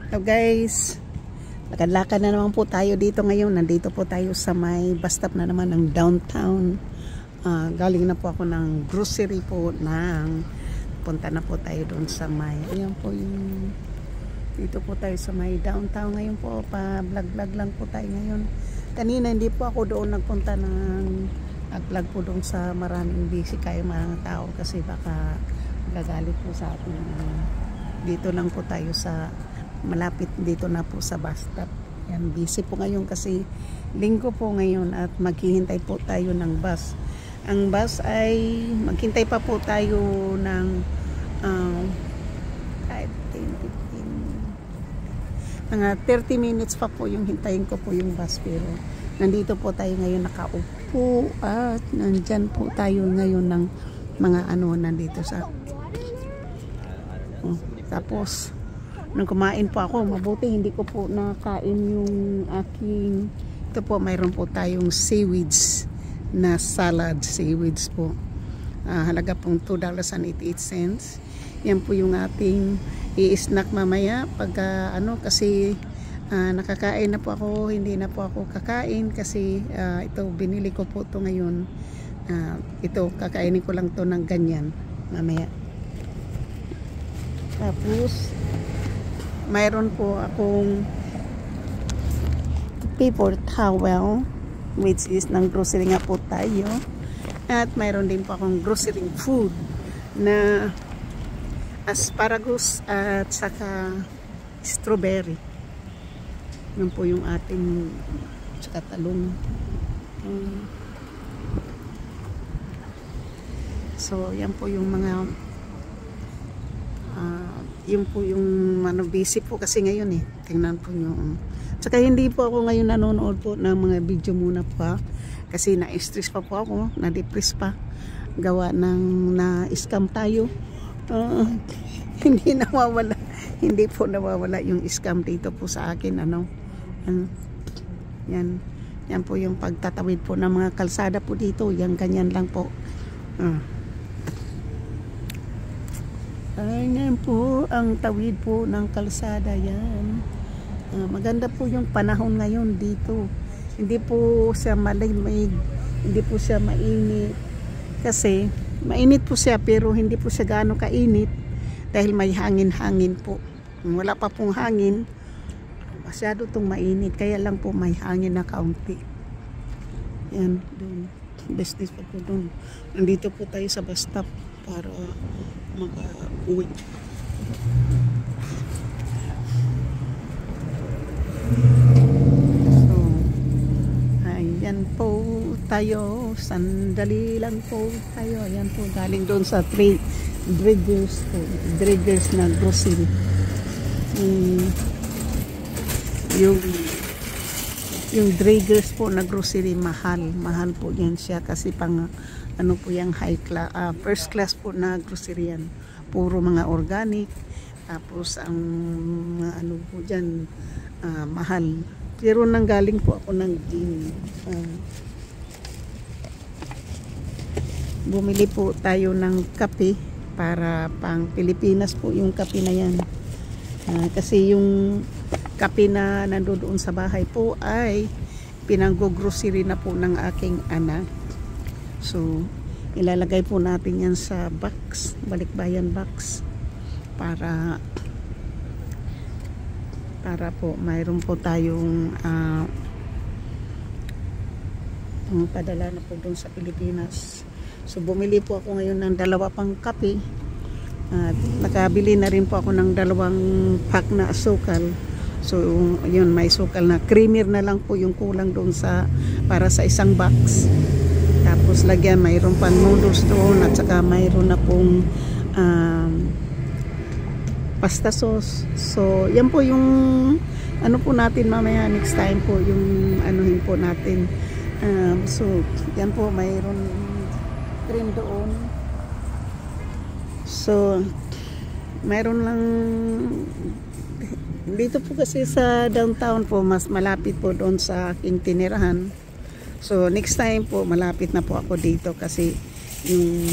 So guys, lakad-lakad na naman po tayo dito ngayon. Nandito po tayo sa may bus stop na naman ng downtown. Galing na po ako ng grocery po punta na po tayo doon sa may, ayan po yung, dito po tayo sa may downtown ngayon po. Pa-vlog-vlog lang po tayo ngayon. Kanina hindi po ako doon nagpunta ng vlog po doon sa maraming busy kayo mga tao kasi baka gagalit po sa atin. Dito lang po tayo sa malapit dito na po sa bus stop. Yan, busy po ngayon kasi linggo po ngayon at maghihintay po tayo ng bus. Ang bus ay maghintay pa po tayo ng 5, 10, 15 mga 30 minutes pa po yung hintayin ko po yung bus, pero nandito po tayo ngayon nakaupo at nandyan po tayo ngayon ng mga nandito sa tapos nung kumain po ako, mabuti hindi ko po nakain yung aking, ito po mayroon po tayong seaweeds na salad, seaweeds po, halaga pong $2.88. Yan po yung ating i-snack mamaya pag kasi nakakain na po ako, hindi na po ako kakain kasi ito binili ko po ito ngayon, ito kakainin ko lang to ng ganyan mamaya. Tapos mayroon po akong paper towel, which is ng grocery nga po tayo, at mayroon din po akong grocery food na asparagus at saka strawberry. Yan po yung ating saka talong. So yan po yung mga yun po yung busy po kasi ngayon tingnan po nyo. Tsaka hindi po ako ngayon nanonood po ng mga video muna po kasi na-stress pa po ako, na-depress pa gawa ng na-scam tayo. Hindi po nawawala yung scam dito po sa akin. Yan po yung pagtatawid po ng mga kalsada po dito, yan ganyan lang po. Ayan po ang tawid po ng kalsada yan. Maganda po yung panahon ngayon dito. Hindi po siya malamig, hindi po siya mainit. Kasi mainit po siya pero hindi po siya gaano kainit dahil may hangin-hangin po. Wala pa pong hangin, masyado itong mainit. Kaya lang po may hangin na kaunti. Yan, doon. Business pa po doon. Nandito po tayo sa bus stop para mag-uwi. So, ayan po tayo. Sandali lang po tayo. Ayan po, galing doon sa Draggers po. Draggers na grocery. Yung Draggers po na grocery, mahal po yan siya kasi pang po yung first class po na grocery yan. Puro mga organic. Tapos ang po dyan, mahal. Pero nanggaling po ako ng gym. Bumili po tayo ng kape para pang Pilipinas po yung kape na yan. Kasi yung kape na nandoon sa bahay po ay pinanggo-grocery na po ng aking anak. So, ilalagay po natin yan sa box, balikbayan box, para po mayroon po tayong padala na po doon sa Pilipinas. So, bumili po ako ngayon ng 2 pang kape. Nakabili na rin po ako ng 2 pack na asukal. So, yun, may sukal na creamer na lang po yung kulang doon para sa isang box. Tapos lagyan, mayroon pang noodles doon at saka mayroon na pong pasta sauce. So, yan po yung po natin mamaya next time po yung anuhin po natin. So, yan po, mayroon rin doon. So, mayroon lang dito po kasi sa downtown po, mas malapit po doon sa aking tinirahan. So next time po malapit na po ako dito kasi yung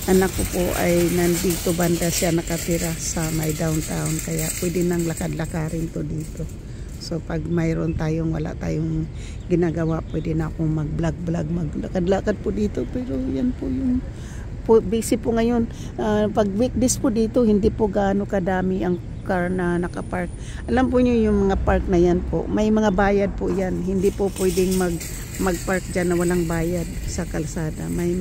anak ko po ay nandito banda siya nakatira sa may downtown, kaya pwede nang lakad-lakarin to dito. So pag mayroon tayong wala tayong ginagawa, pwede na akong mag-vlog, maglakad-lakad po dito. Pero yan po yung busy po ngayon. Pag weekdays po dito, hindi po gaano kadami ang car na nakapark. Alam po niyo yung mga park na yan po, may mga bayad po yan. Hindi po pwedeng magpark dyan na walang bayad sa kalsada. May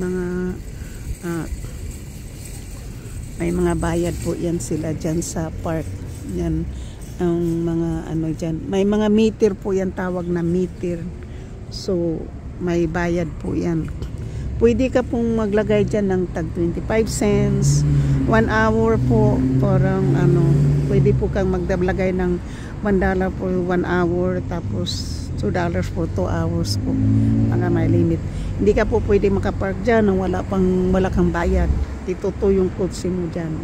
mga bayad po yan sila dyan sa park. Yan ang mga ano dyan. May mga meter po yan, tawag na meter. So may bayad po yan. Pwede ka pong maglagay dyan ng tag 25 cents, 1 hour po, parang ano, pwede po kang maglagay ng $1 for 1 hour, tapos $2 for 2 hours po, mga may limit. Hindi ka po pwede makapark dyan nang wala kang bayad. Ituto yung kotse mo dyan.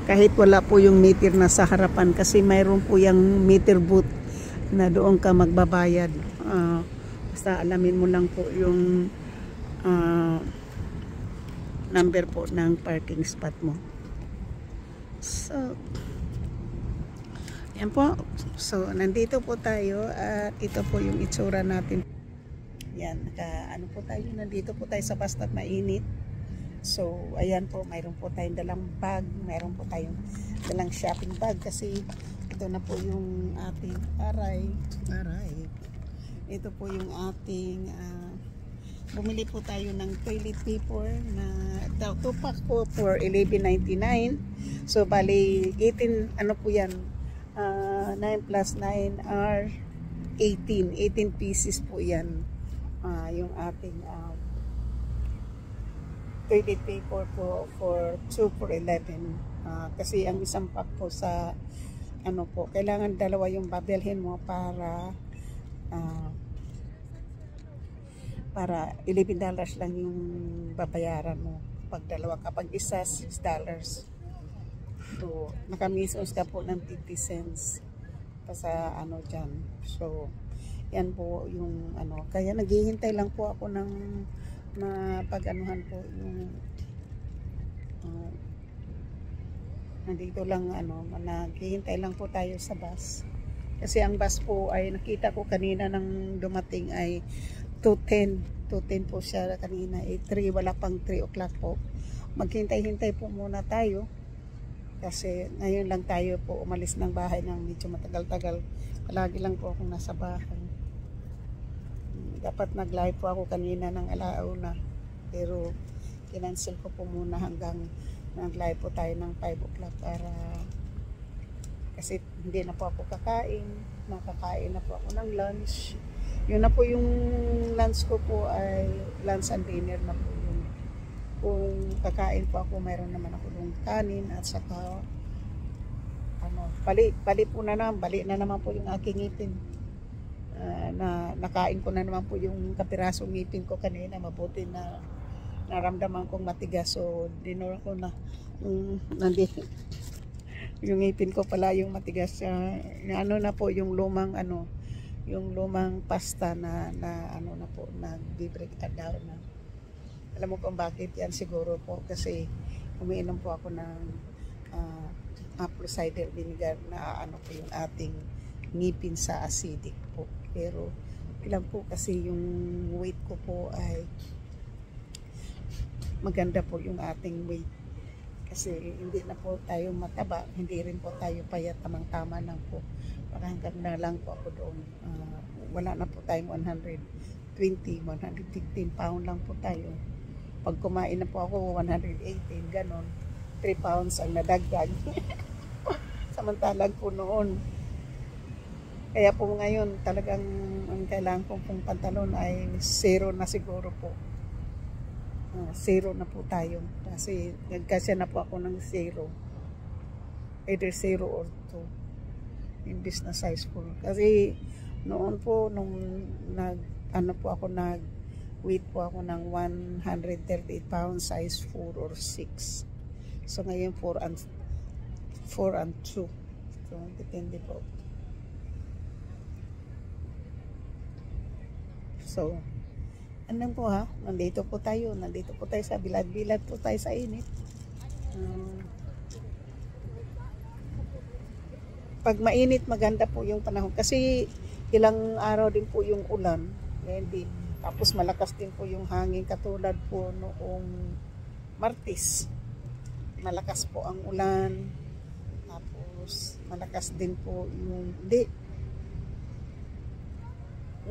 Kahit wala po yung meter na sa harapan, kasi mayroon po yung meter booth na doon ka magbabayad. Basta alamin mo lang po yung number po ng parking spot mo. So yan po. So nandito po tayo at ito po yung itsura natin. Yan, ano po tayo, nandito po tayo sa bus stop, mainit. So ayan po, mayroon po tayong dalang bag, mayroon po tayong dalang shopping bag, kasi ito na po yung ating aray. Ito po yung ating bumili po tayo ng toilet paper na 2 pack po for $11.99. So bali 18, ano po yan, 9 plus 9 are 18 pieces po yan. Yung ating toilet paper po for 2 for 11. Kasi ang isang pack po sa ano po, kailangan dalawa yung babilhin mo para $11 lang yung babayaran mo pag dalawa. Kapag isa, $6. So nakamisos ka po ng 50 cents pa sa ano dyan. So yan po yung ano, kaya naghihintay lang po ako ng pag-anuhan po yung nandito lang ano, naghihintay lang po tayo sa bus. Kasi ang bus po ay nakita ko kanina nang dumating ay 2:10 po siya kanina, 3, wala pang 3 o'clock po. Maghintay-hintay po muna tayo kasi ngayon lang tayo po umalis ng bahay ng medyo matagal-tagal. Palagi lang po akong nasa bahay. Dapat nag-live po ako kanina ng alauna, pero kinancel ko po muna hanggang nag-live po tayo ng 5 o'clock para kasi hindi na po ako kakain. Nakakain na po ako ng lunch. Yun na po yung lunch ko po, ay lunch and dinner na po yun. Kung kakain po ako, mayroon naman ako ng kanin at saka ano, bali na naman po yung aking ngipin. Nakain ko na naman po yung kapirasong ngipin ko kanina. Mabuti na naramdaman kong matigas, so dinor ko na yung ngipin ko pala yung matigas. Ano na po yung lumang ano, yung lumang pasta na ano na po, nag-break down na. Alam mo kung bakit yan? Siguro po kasi umiinom po ako ng apple cider vinegar na ano po yung ating ngipin sa acidic po. Pero ilang po kasi yung weight ko po ay maganda po yung ating weight. Kasi hindi na po tayo mataba, hindi rin po tayo payat, tamang-tama lang po. Hanggang na lang po ako doon. Wala na po tayong 120, 115 pound lang po tayo. Pag kumain na po ako, 118, ganon. 3 pounds ang nadagdag. Samantalang po noon. Kaya po ngayon, talagang ang kailangan pong pantalon ay 0 na siguro po. 0 na po tayo. Kasi nagkasya na po ako ng 0. Either 0 or 2. Imbis na size po. Kasi noon po, nung nag-weight po ako ng 138 pounds, size 4 or 6. So ngayon 4 and 2. So depende po. So Ano po ha, nandito po tayo sa bilad-bilad po tayo sa init. Pag mainit, maganda po yung panahon kasi ilang araw din po yung ulan, hindi. Tapos malakas din po yung hangin katulad po noong Martes. Malakas po ang ulan. Tapos malakas din po yung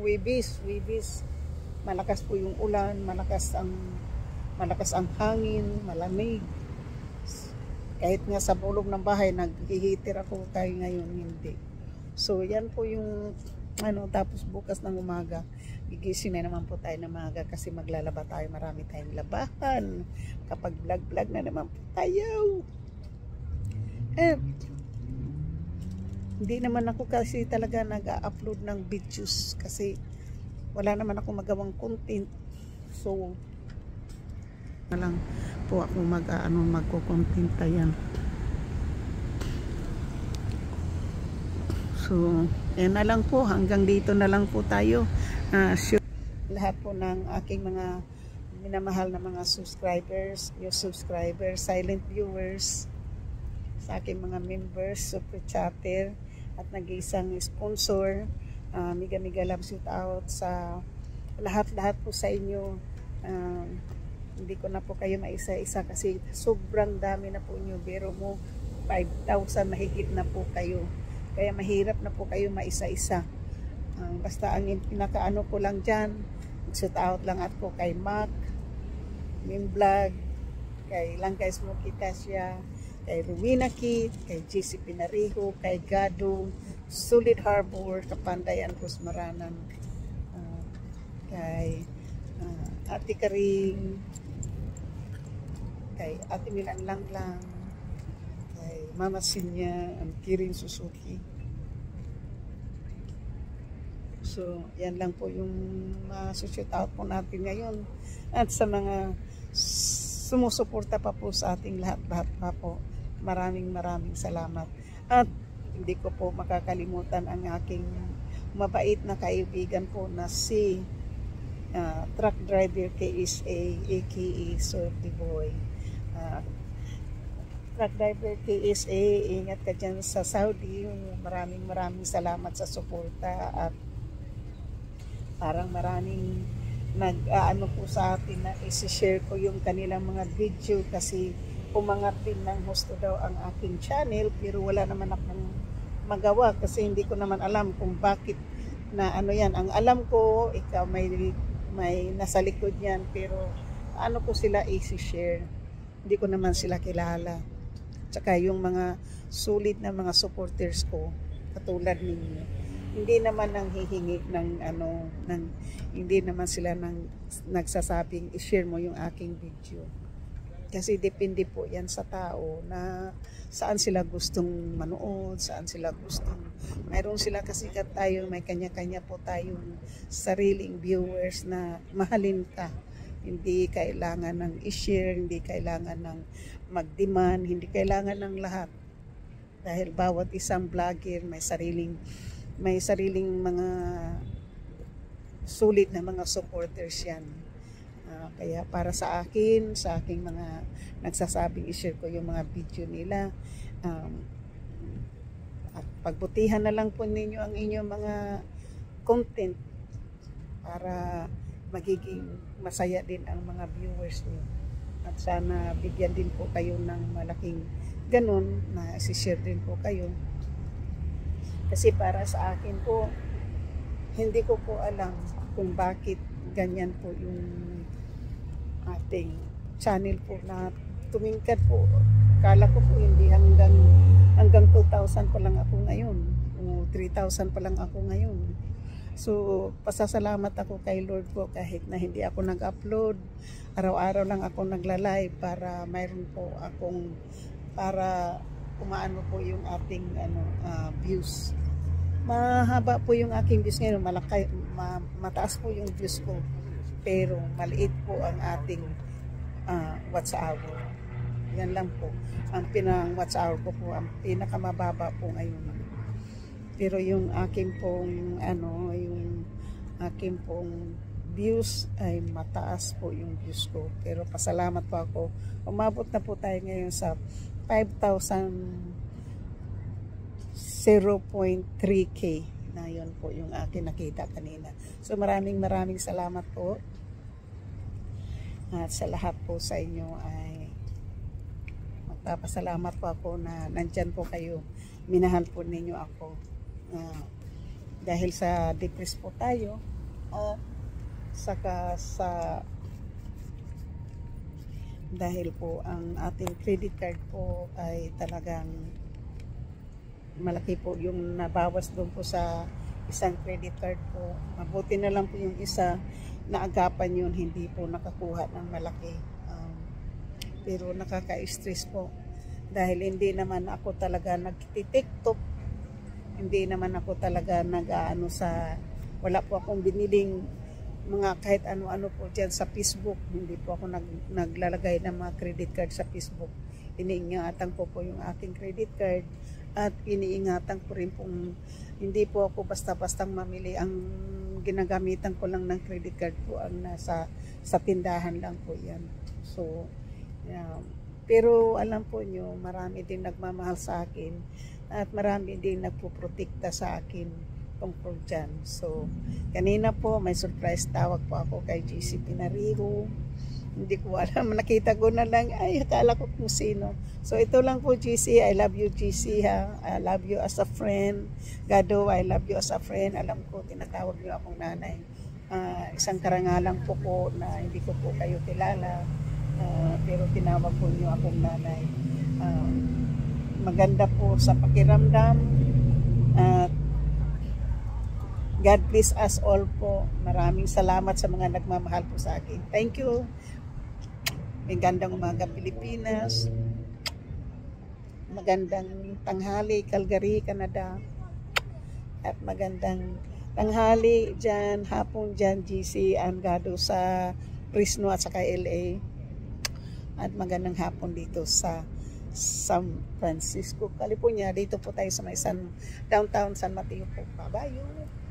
Wibis. Malakas po yung ulan, malakas ang hangin, malamig. Kahit nga sa bulog ng bahay, naghihitir ako kayo ngayon, hindi. So, yan po yung, tapos bukas ng umaga, gigising na naman po tayo ng umaga kasi maglalaba tayo, marami tayong labahan. Kapag vlog na naman po tayo. Hindi naman ako kasi talaga nag-upload ng videos kasi wala naman ako magawang content. So, na lang po ako magko-content yan. So, yan na lang po, hanggang dito na lang po tayo. Lahat po ng aking mga minamahal na mga subscribers, new subscribers, silent viewers, sa aking mga members, super chatter, at nag-iisang sponsor, miga love shout out sa lahat po sa inyo. Hindi ko na po kayo maisa-isa kasi sobrang dami na po nyo. Pero mo 5,000 mahigit na po kayo. Kaya mahirap na po kayo maisa-isa. Basta ang pinakaano ko lang dyan, shout out lang ako kay Mac, Mimblog, kay Langkay Smoky Tasya, kay Rowena Kit, kay JC Pinariho, kay Gado, Solid Harbor, Kapandayan, Kusmaranan, kay Ate Karing, kay Ate Milan Langlang, kay Mama Sinya, Kirin Suzuki. So, yan lang po yung shout out po natin ngayon. At sa mga sumusuporta pa po sa ating lahat pa po, maraming salamat. At hindi ko po makakalimutan ang aking mabait na kaibigan po na si truck driver KSA aka Surdy Boy. Truck driver KSA, ingat ka dyan sa Saudi. Maraming salamat sa suporta at parang maraming nag-aano po sa atin na isi-share ko yung kanilang mga video kasi umangat din ng husto daw ang aking channel pero wala naman akong magawa kasi hindi ko naman alam kung bakit na yan. Ang alam ko, ikaw may nasa likod yan pero ano ko sila isi-share. Hindi ko naman sila kilala. Tsaka yung mga sulit na mga supporters ko katulad ninyo, hindi naman nang hihingi ng hindi naman sila nagsasabing i-share mo yung aking video. Kasi depende po yan sa tao na saan sila gustong manood, saan sila gustong. Mayroon sila kasi tayo, may kanya-kanya po tayong sariling viewers na mahalin ka. Hindi kailangan ng i-share, hindi kailangan ng mag-demand, hindi kailangan ng lahat. Dahil bawat isang vlogger may sariling mga sulit na mga supporters yan. Kaya para sa akin, sa aking mga nagsasabing i-share ko yung mga video nila, at pagbutihan na lang po ninyo ang inyong mga content para magiging masaya din ang mga viewers niyo. At sana bigyan din po kayo ng malaking ganun na i-share din po kayo. Kasi para sa akin po, hindi ko po alam kung bakit ganyan po yung ating channel po na tumingkad po. Kala ko po hindi hanggang 2,000 pa lang ako ngayon. O 3,000 pa lang ako ngayon. So, pasasalamat ako kay Lord po kahit na hindi ako nag-upload. Araw-araw lang ako nagla-live para mayroon po akong para umaano po yung ating views. Mahaba po yung aking views ngayon, mataas po yung views ko. Pero maliit po ang ating watch hour. Yan lang po. Ang watch hour ko po, ang pinakamababa po ngayon. Pero yung aking pong yung aking pong views ay mataas po yung views ko. Pero pasalamat po ako. Umabot na po tayo ngayon sa 5,000.3K na yun po yung akin nakita kanina. So maraming salamat po. At sa lahat po sa inyo ay magpapasalamat po ako na nandyan po kayo. Minahal po ninyo ako. Dahil sa depress po tayo, saka sa dahil po ang ating credit card po ay talagang malaki po yung nabawas doon po sa isang credit card po. Mabuti na lang po yung isa na agapan yun, hindi po nakakuha ng malaki. Pero nakaka-stress po dahil hindi naman ako talaga nagti-TikTok, hindi naman ako talaga wala po akong biniling mga kahit ano-ano po dyan sa Facebook. Hindi po ako naglalagay ng mga credit card sa Facebook. Iniingatan ko po yung aking credit card at iniingatan ko rin pong hindi po ako basta-bastang mamili. Ang ginagamitan ko lang ng credit card po ang sa tindahan lang po yan. So, pero alam po nyo, marami din nagmamahal sa akin at marami din nagpuprotekta sa akin tungkol dyan. So, kanina po may surprise tawag po ako kay GC Pinariho. Hindi ko alam, nakita ko na lang, ay akala ko kung sino. So, ito lang po GC, I love you GC ha. I love you as a friend. Gado, I love you as a friend. Alam ko, tinatawag niyo akong nanay. Isang karangalan po na hindi ko po kayo kilala. Pero tinawag po niyo akong nanay. Maganda po sa pakiramdam. At God bless us all po. Maraming salamat sa mga nagmamahal po sa akin. Thank you. Magandang umaga Pilipinas. Magandang tanghali Calgary, Canada. At magandang tanghali dyan, hapon dyan GC Angado sa Fresno at saka LA. At magandang hapon dito sa San Francisco, California. Dito po tayo sa may downtown San Mateo po. Bye-bye.